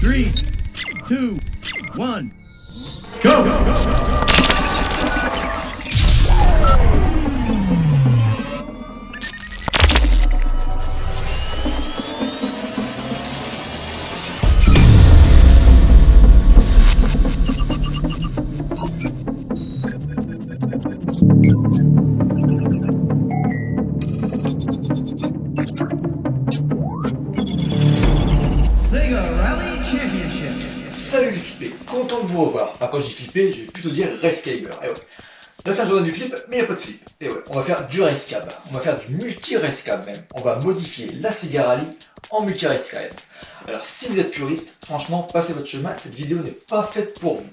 3, 2, 1, go! Sega Rally Championship. Salut les flippés, content de vous revoir. Enfin, quand je dis flippé, je vais plutôt dire rescaber. Et ouais. Là c'est un journal du flip, mais il n'y a pas de flip. Et ouais, on va faire du rescab. On va faire du multi-rescab même. On va modifier la Sega Rally en multi-rescab. Alors si vous êtes puriste, franchement, passez votre chemin, cette vidéo n'est pas faite pour vous.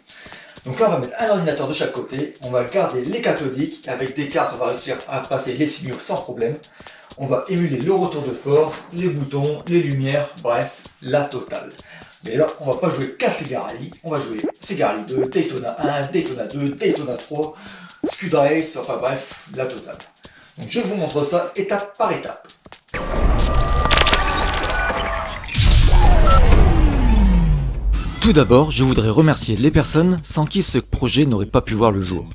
Donc là on va mettre un ordinateur de chaque côté, on va garder les cathodiques, avec des cartes on va réussir à passer les signaux sans problème. On va émuler le retour de force, les boutons, les lumières, bref, la totale. Mais là, on va pas jouer qu'à Sega Rally, on va jouer Sega Rally 2, Daytona 1, Daytona 2, Daytona 3, Scud Race, enfin bref, la totale. Donc je vous montre ça étape par étape. Tout d'abord, je voudrais remercier les personnes sans qui ce projet n'aurait pas pu voir le jour.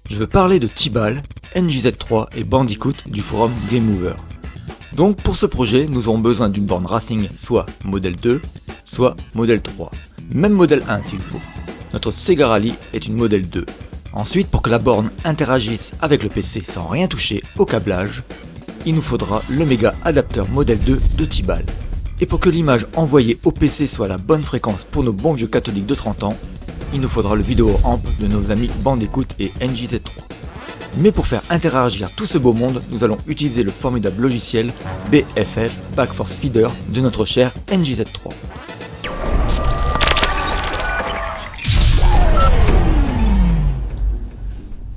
Je veux parler de Tibal, NJZ3 et Bandicoot du forum Game Mover. Donc pour ce projet, nous aurons besoin d'une borne racing soit modèle 2, soit modèle 3. Même modèle 1 s'il faut. Notre Sega Rally est une modèle 2. Ensuite, pour que la borne interagisse avec le PC sans rien toucher au câblage, il nous faudra le méga adapteur modèle 2 de Tibal. Et pour que l'image envoyée au PC soit à la bonne fréquence pour nos bons vieux cathodiques de 30 ans, il nous faudra le vidéo amp de nos amis Bandicoot et NJZ3. Mais pour faire interagir tout ce beau monde, nous allons utiliser le formidable logiciel BFF Back Force Feeder de notre cher NJZ3.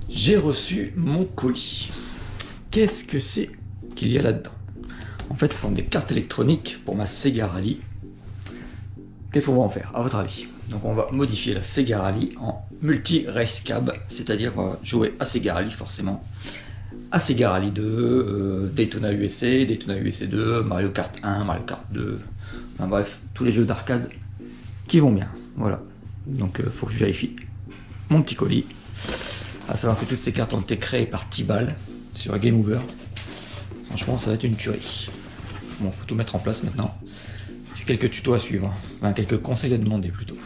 J'ai reçu mon colis. Qu'est-ce que c'est qu'il y a là-dedans? En fait, ce sont des cartes électroniques pour ma Sega Rally. Qu'est-ce qu'on va en faire, à votre avis? Donc on va modifier la Sega Rally en multi-race-cab, c'est-à-dire qu'on va jouer à Sega Rally forcément, à Sega Rally 2, Daytona USA, Daytona USA 2, Mario Kart 1, Mario Kart 2, enfin bref, tous les jeux d'arcade qui vont bien, voilà. Donc faut que je vérifie mon petit colis, à savoir que toutes ces cartes ont été créées par Tibal sur Game Over. Franchement ça va être une tuerie. Bon, faut tout mettre en place maintenant. Quelques tutos à suivre, enfin quelques conseils à demander plutôt.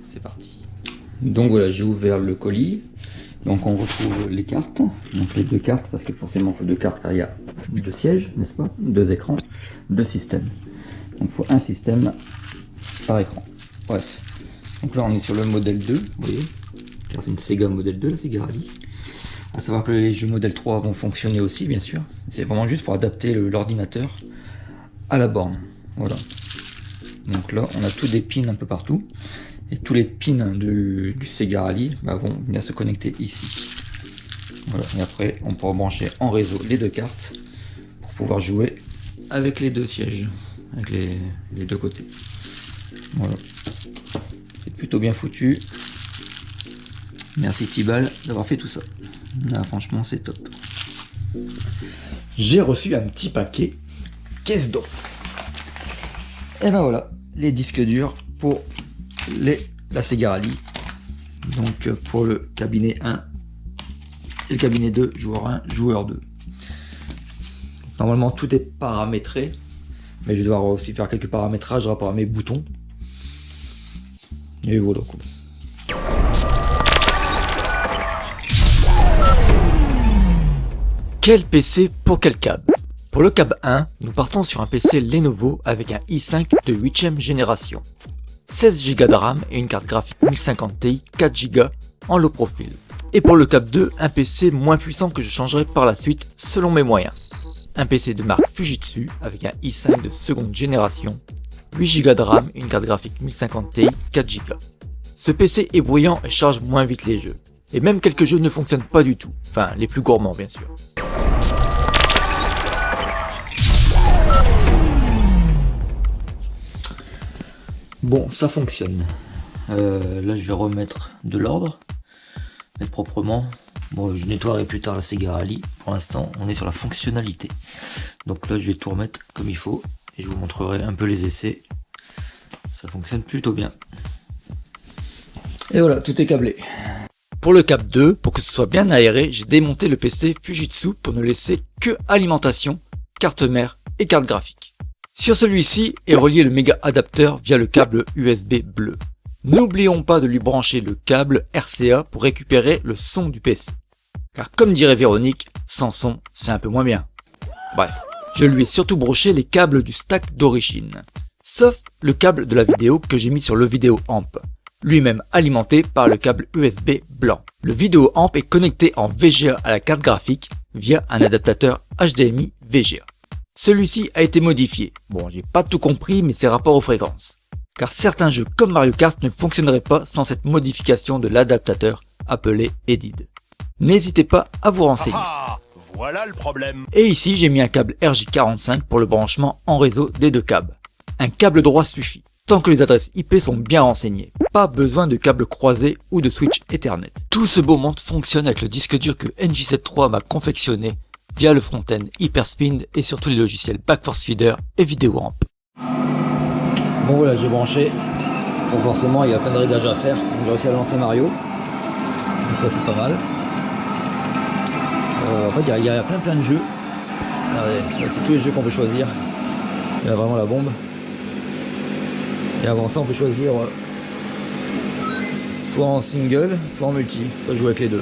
C'est parti. Donc voilà, j'ai ouvert le colis. Donc on retrouve les cartes, donc les deux cartes, parce que forcément il faut deux cartes car il y a deux sièges, n'est-ce pas? Deux écrans, deux systèmes. Donc il faut un système par écran. Bref. Donc là on est sur le modèle 2, vous voyez, car c'est une Sega modèle 2, la Sega Rally. À savoir que les jeux modèle 3 vont fonctionner aussi, bien sûr. C'est vraiment juste pour adapter l'ordinateur à la borne. Voilà. Donc là, on a tous des pins un peu partout. Et tous les pins du Sega Rally vont venir se connecter ici. Voilà. Et après, on pourra brancher en réseau les deux cartes pour pouvoir jouer avec les deux sièges, avec les deux côtés. Voilà. C'est plutôt bien foutu. Merci Tibal d'avoir fait tout ça. Là, franchement, c'est top. J'ai reçu un petit paquet. Qu'est-ce donc? Et ben voilà, les disques durs pour la Sega Rally. Donc pour le cabinet 1 et le cabinet 2, joueur 1, joueur 2. Normalement tout est paramétré, mais je vais devoir aussi faire quelques paramétrages rapport à mes boutons. Et voilà quoi. Quel PC pour quel câble? Pour le câble 1, nous partons sur un PC Lenovo avec un i5 de 8ème génération. 16 Go de RAM et une carte graphique 1050 Ti 4 Go en low profile. Et pour le câble 2, un PC moins puissant que je changerai par la suite selon mes moyens. Un PC de marque Fujitsu avec un i5 de seconde génération, 8 Go de RAM et une carte graphique 1050 Ti 4 Go. Ce PC est bruyant et charge moins vite les jeux. Et même quelques jeux ne fonctionnent pas du tout, enfin les plus gourmands bien sûr. Bon, ça fonctionne. Là, je vais remettre de l'ordre, mettre proprement. Bon, je nettoierai plus tard la Sega Rally. Pour l'instant, on est sur la fonctionnalité. Donc là, je vais tout remettre comme il faut et je vous montrerai un peu les essais. ça fonctionne plutôt bien. Et voilà, tout est câblé. Pour le câble 2, pour que ce soit bien aéré, j'ai démonté le PC Fujitsu pour ne laisser que alimentation, carte mère et carte graphique. Sur celui-ci est relié le méga adapteur via le câble USB bleu. N'oublions pas de lui brancher le câble RCA pour récupérer le son du PC. Car comme dirait Véronique, sans son, c'est un peu moins bien. Bref, je lui ai surtout broché les câbles du stack d'origine. Sauf le câble de la vidéo que j'ai mis sur le vidéo amp. Lui-même alimenté par le câble USB blanc. Le vidéo amp est connecté en VGA à la carte graphique via un adaptateur HDMI VGA. Celui-ci a été modifié. Bon, j'ai pas tout compris, mais c'est rapport aux fréquences. Car certains jeux comme Mario Kart ne fonctionneraient pas sans cette modification de l'adaptateur appelé EDID. N'hésitez pas à vous renseigner. Ah, voilà le problème. Et ici, j'ai mis un câble RJ45 pour le branchement en réseau des deux câbles. Un câble droit suffit, tant que les adresses IP sont bien renseignées. Pas besoin de câbles croisés ou de switch Ethernet. Tout ce beau monde fonctionne avec le disque dur que NJ73 m'a confectionné via le front-end Hyperspin et surtout les logiciels Backforce Feeder et VideoAmp. Bon voilà, j'ai branché. Bon forcément, il y a plein de réglages à faire. J'ai réussi à lancer Mario. Donc ça c'est pas mal. En fait, il y a plein de jeux. Regardez, c'est tous les jeux qu'on peut choisir. Il y a vraiment la bombe. Et avant ça, on peut choisir soit en single, soit en multi, soit jouer avec les deux.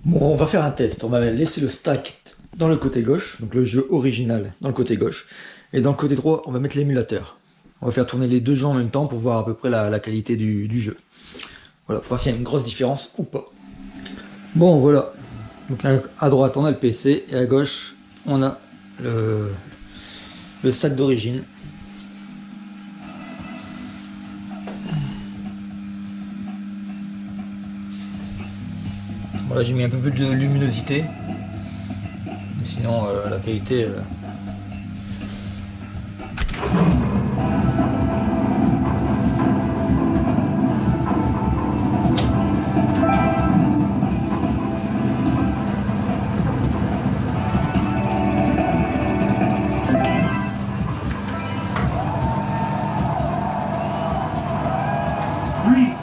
Bon, on va faire un test. On va laisser le stack dans le côté gauche, donc le jeu original dans le côté gauche. Et dans le côté droit, on va mettre l'émulateur. On va faire tourner les deux jeux en même temps pour voir à peu près la qualité du jeu. Voilà, pour voir s'il y a une grosse différence ou pas. Bon, voilà. Donc à droite, on a le PC et à gauche, on a le stack d'origine. Voilà, j'ai mis un peu plus de luminosité. Mais sinon, la qualité... Three,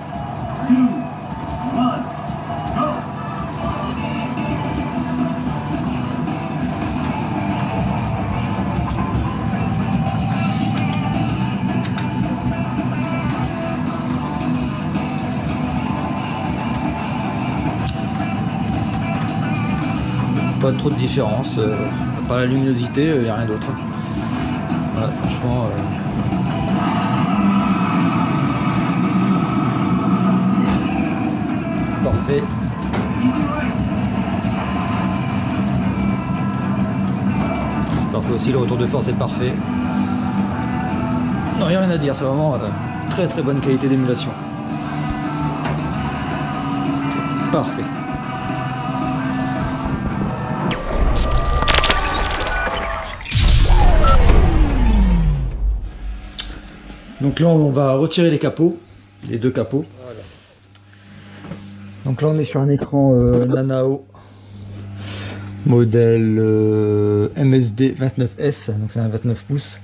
two, one, go! Pas trop de différence, pas la luminosité, il n'y a rien d'autre. Voilà, franchement... parfait. C'est parfait aussi, le retour de force est parfait. Non, il n'y a rien à dire, c'est vraiment très très bonne qualité d'émulation. Parfait. Donc là on va retirer les capots, les deux capots. Voilà. Donc là on est sur un écran Nanao modèle MSD 29S, donc c'est un 29 pouces.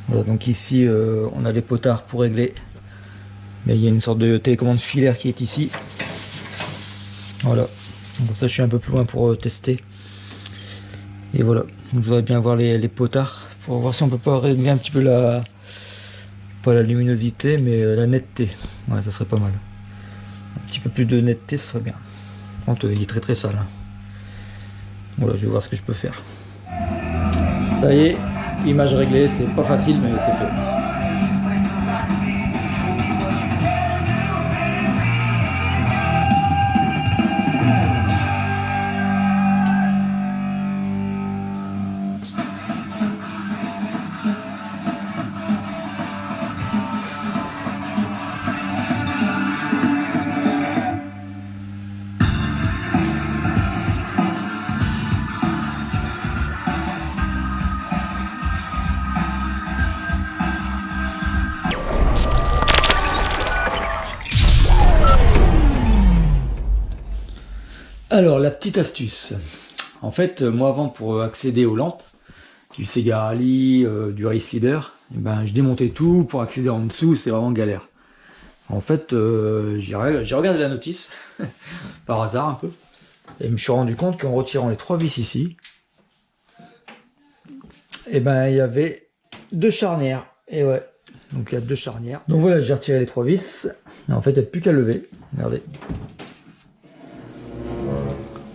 Voilà, donc ici on a les potards pour régler. Mais il y a une sorte de télécommande filaire qui est ici. Voilà, donc ça je suis un peu plus loin pour tester. Et voilà, donc je voudrais bien voir les potards pour voir si on peut pas régler un petit peu pas la luminosité mais la netteté. Ouais, ça serait pas mal. Un petit peu plus de netteté, ça serait bien. Par contre, il est très très sale. Voilà, je vais voir ce que je peux faire. Ça y est, image réglée, c'est pas facile mais c'est fait. Alors la petite astuce, En fait, moi avant, pour accéder aux lampes, du Sega Rally, du Race Leader, eh ben, je démontais tout pour accéder en dessous, c'est vraiment galère. En fait, j'ai regardé la notice, par hasard un peu, et je me suis rendu compte qu'en retirant les 3 vis ici, et ben il y avait 2 charnières. Et ouais, donc il y a 2 charnières. Donc voilà, j'ai retiré les 3 vis, et en fait il n'y a plus qu'à lever. Regardez.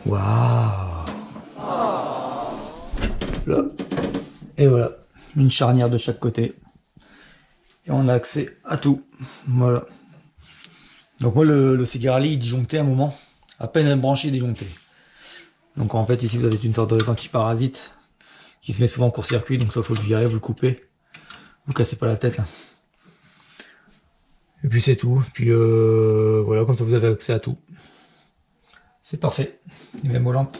Waouh! Là. Et voilà, une charnière de chaque côté. Et on a accès à tout. Voilà. Donc moi le Sega Rally il disjonctait à un moment, à peine branché disjoncté. Donc en fait ici vous avez une sorte d'anti-parasite qui se met souvent en court-circuit, donc ça faut le virer, vous le coupez, vous cassez pas la tête là. Et puis c'est tout, puis voilà, comme ça vous avez accès à tout. C'est parfait. Et même aux lampes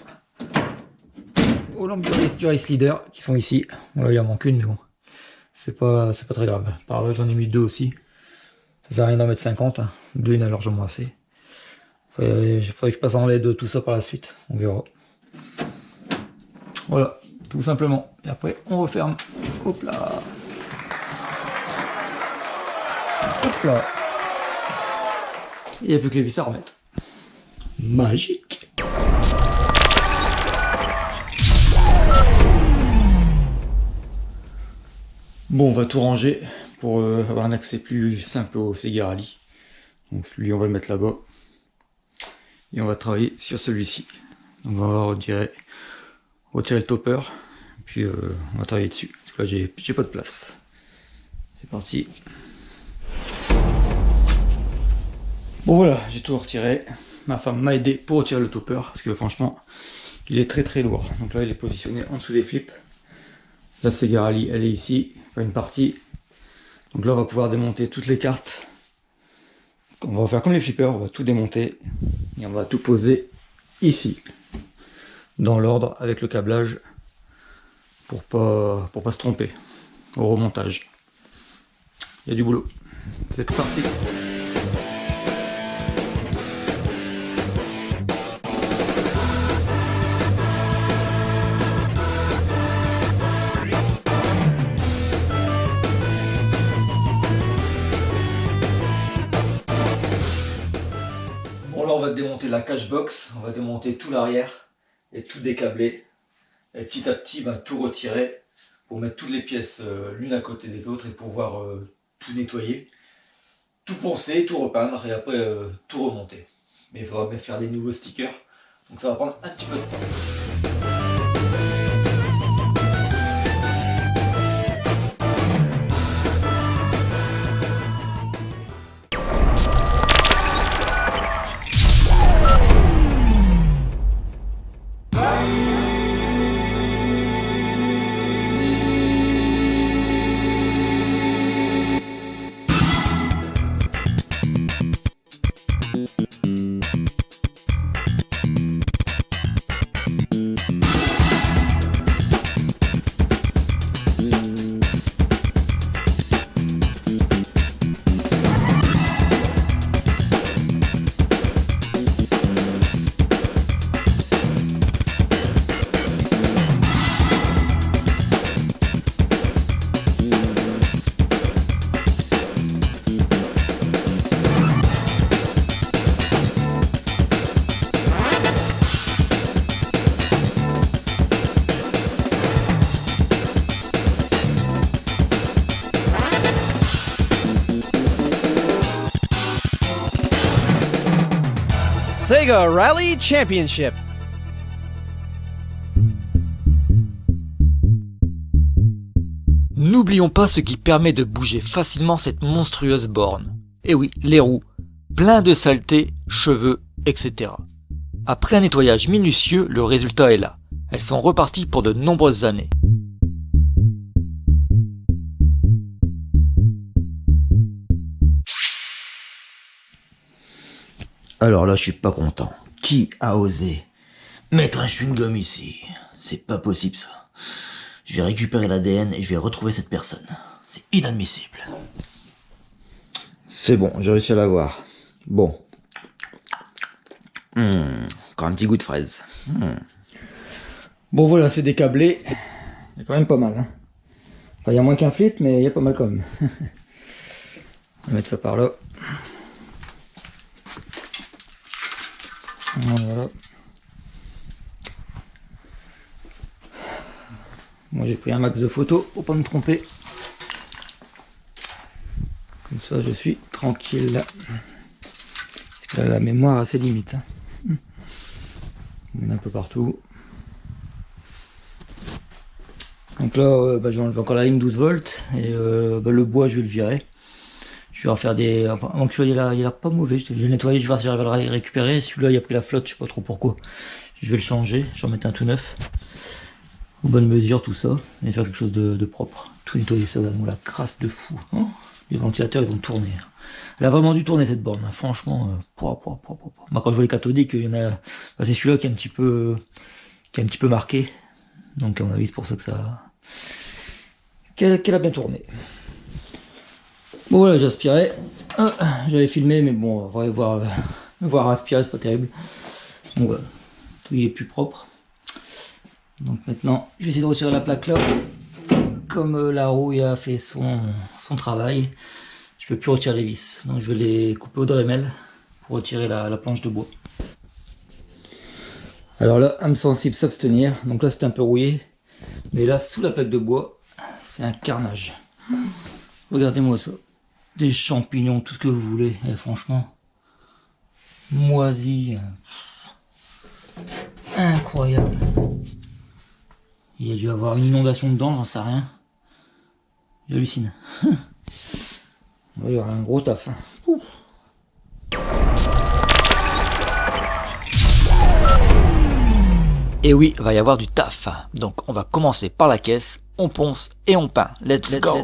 du Race Leader qui sont ici. Bon là il en manque une mais bon, c'est pas très grave. Par là j'en ai mis 2 aussi. Ça sert à rien d'en mettre 50, hein. 2 il y en a largement assez. Il faudrait que je passe en LED tout ça par la suite, on verra. Voilà, tout simplement. Et après on referme. Hop là. Hop là. Il n'y a plus que les vis à remettre. Magique. Bon, on va tout ranger pour avoir un accès plus simple au Sega Rally. Donc lui on va le mettre là-bas. Et on va travailler sur celui-ci. Donc on va retirer le topper. Puis on va travailler dessus. Parce que là j'ai pas de place. C'est parti. Bon voilà, j'ai tout retiré. Ma femme m'a aidé pour retirer le topper. Parce que franchement, il est très très lourd. Donc là il est positionné en dessous des flips. La Sega Rally elle est ici. Enfin une partie. Donc là on va pouvoir démonter toutes les cartes. On va faire comme les flippers, on va tout démonter et on va tout poser ici, dans l'ordre avec le câblage pour pas se tromper au remontage. Il y a du boulot. C'est parti. Bon là on va démonter la cache box, on va démonter tout l'arrière et tout décabler. Et petit à petit tout retirer pour mettre toutes les pièces l'une à côté des autres et pouvoir tout nettoyer, tout poncer, tout repeindre et après tout remonter. Mais il faudra même faire des nouveaux stickers, donc ça va prendre un petit peu de temps. Sega Rally Championship. N'oublions pas ce qui permet de bouger facilement cette monstrueuse borne. Et oui, les roues, plein de saletés, cheveux, etc. Après un nettoyage minutieux, le résultat est là. Elles sont reparties pour de nombreuses années. Alors là, je suis pas content. Qui a osé mettre un chewing-gum ici? C'est pas possible ça. Je vais récupérer l'ADN et je vais retrouver cette personne. C'est inadmissible. C'est bon, j'ai réussi à l'avoir. Bon. Encore un petit goût de fraise. Bon voilà, c'est décablé. Il y a quand même pas mal. Hein. Enfin, il y a moins qu'un flip, mais il y a pas mal quand même. On va mettre ça par là. Voilà. Moi j'ai pris un max de photos pour pas me tromper. Comme ça je suis tranquille. Parce que là, la mémoire a ses limites. Hein. On met un peu partout. Donc là je vais enlever encore la lime 12 volts et le bois je vais le virer. Je vais en faire des... Enfin, avant que celui-là il a l'air pas mauvais, je vais le nettoyer, je vais voir si j'arrive à le récupérer. Celui-là il a pris la flotte, je sais pas trop pourquoi. Je vais le changer, je vais en mettre un tout neuf. Aux bonnes mesures, tout ça. Et faire quelque chose de propre. Tout nettoyer ça, on la crasse de fou. Hein, les ventilateurs ils ont tourné. Elle a vraiment dû tourner cette borne, hein. Franchement. Moi quand je vois les cathodiques, il y en a... c'est celui-là qui est un petit peu marqué. Donc à mon avis c'est pour ça que ça... qu'elle a bien tourné. Bon voilà, j'ai aspiré. J'avais filmé, mais bon, on va voir aspirer, c'est pas terrible. Donc voilà, tout y est plus propre. Donc maintenant, je vais essayer de retirer la plaque là. Comme la rouille a fait son travail, je peux plus retirer les vis. Donc je vais les couper au Dremel pour retirer la planche de bois. Alors là, âme sensible, s'abstenir. Donc là, c'est un peu rouillé. Mais là, sous la plaque de bois, c'est un carnage. Regardez-moi ça. Des champignons, tout ce que vous voulez. Et franchement, moisi. Incroyable. Il y a dû avoir une inondation dedans, j'en sais rien. J'hallucine. Il y aura un gros taf. Hein. Et oui, va y avoir du taf. Donc on va commencer par la caisse, on ponce et on peint. Let's go.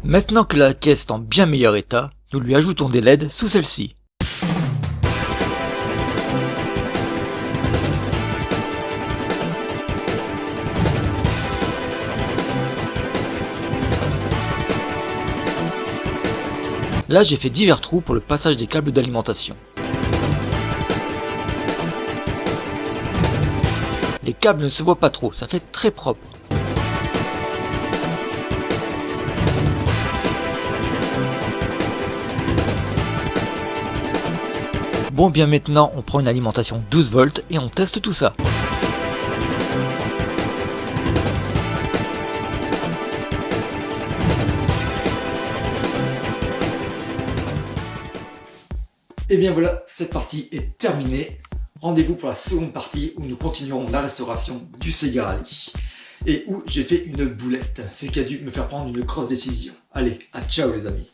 Maintenant que la caisse est en bien meilleur état, nous lui ajoutons des LED sous celle-ci. Là j'ai fait divers trous pour le passage des câbles d'alimentation. Les câbles ne se voient pas trop, ça fait très propre. Bon, bien maintenant, on prend une alimentation 12 volts et on teste tout ça. Et bien voilà, cette partie est terminée. Rendez-vous pour la seconde partie où nous continuerons la restauration du Sega Rally. Et où j'ai fait une boulette, ce qui a dû me faire prendre une grosse décision. Allez, à ciao les amis.